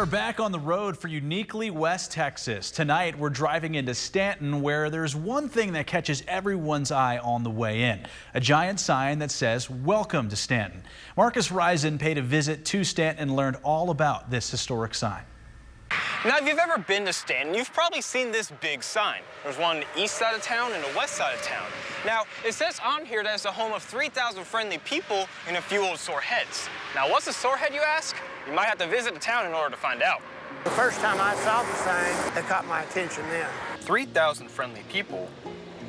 are back on the road for Uniquely West Texas. Tonight, we're driving into Stanton, where there's one thing that catches everyone's eye on the way in. A giant sign that says, "Welcome to Stanton." Marcus Risen paid a visit to Stanton and learned all about this historic sign. Now, if you've ever been to Stanton, you've probably seen this big sign. There's one on the east side of town and the west side of town. Now, it says on here that it's the home of 3,000 friendly people and a few old sore heads. Now, what's a sore head, you ask? You might have to visit the town in order to find out. The first time I saw the sign, it caught my attention then. 3,000 friendly people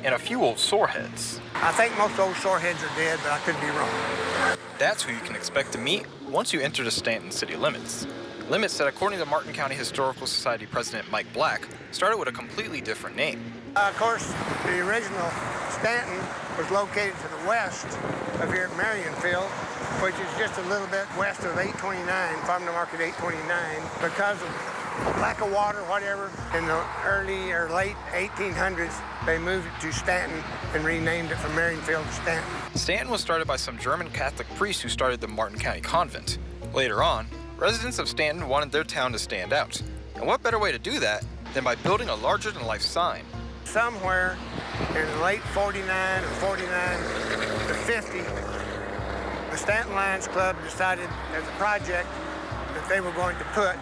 and a few old sore heads. I think most old sore heads are dead, but I could be wrong. That's who you can expect to meet once you enter the Stanton city limits. Limits that, according to Martin County Historical Society President Mike Black, started with a completely different name. Of course, the original Stanton was located to the west of here at Marionfield, which is just a little bit west of 829, Farm to Market 829. Because of lack of water, whatever, in the early or late 1800s, they moved it to Stanton and renamed it from Marionfield to Stanton. Stanton was started by some German Catholic priests who started the Martin County Convent. Later on, residents of Stanton wanted their town to stand out. And what better way to do that than by building a larger-than-life sign? Somewhere in late 49 or 49 to 50, the Stanton Lions Club decided as a project that they were going to put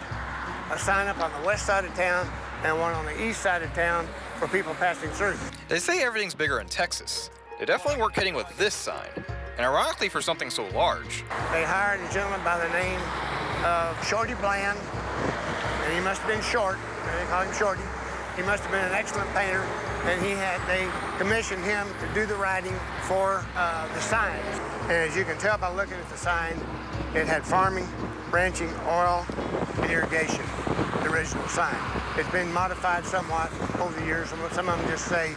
a sign up on the west side of town and one on the east side of town for people passing through. They say everything's bigger in Texas. They definitely weren't kidding with this sign. And ironically, for something so large, they hired a gentleman by the name of Shorty Bland, and he must have been short. They call him Shorty. He must have been an excellent painter, and they commissioned him to do the writing for the signs. And as you can tell by looking at the sign, it had farming, ranching, oil, and irrigation, the original sign. It's been modified somewhat over the years. Some of them just say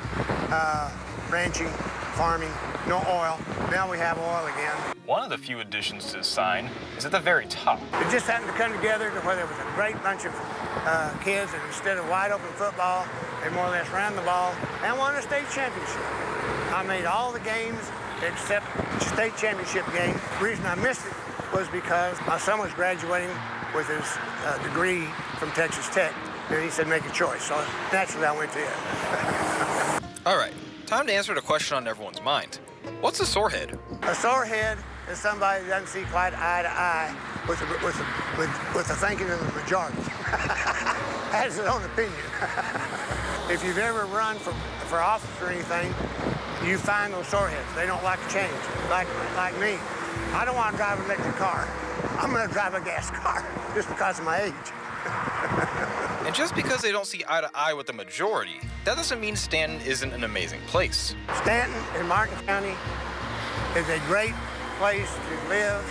ranching, farming, no oil. Now we have oil again. One of the few additions to the sign is at the very top. It just happened to come together to where there was a great bunch of kids, and instead of wide open football, they more or less ran the ball and won a state championship. I made all the games except the state championship game. The reason I missed it was because my son was graduating with his degree from Texas Tech, and he said make a choice, so naturally I went to it. All right, time to answer the question on everyone's mind. What's a sore head? A sore head is somebody that doesn't see quite eye to eye with the thinking of the majority. Has his own opinion. If you've ever run for office or anything, you find those sore heads. They don't like to change, like me. I don't want to drive an electric car. I'm going to drive a gas car just because of my age. And just because they don't see eye to eye with the majority, that doesn't mean Stanton isn't an amazing place. Stanton in Martin County is a great place to live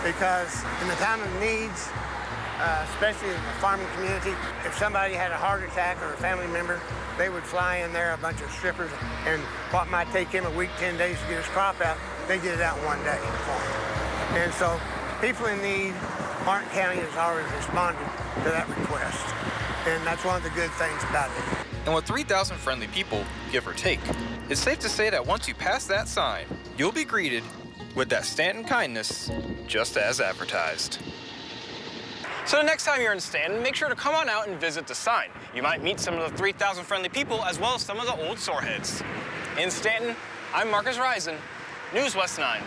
because in the time of needs, especially in the farming community, if somebody had a heart attack or a family member, they would fly in there, a bunch of strippers, and what might take him a week, 10 days to get his crop out, they get it out in one day for him. And so people in need, Martin County has already responded to that request. And that's one of the good things about it. And with 3,000 friendly people, give or take, it's safe to say that once you pass that sign, you'll be greeted with that Stanton kindness, just as advertised. So the next time you're in Stanton, make sure to come on out and visit the sign. You might meet some of the 3,000 friendly people as well as some of the old soreheads. In Stanton, I'm Marcus Risen, News West 9.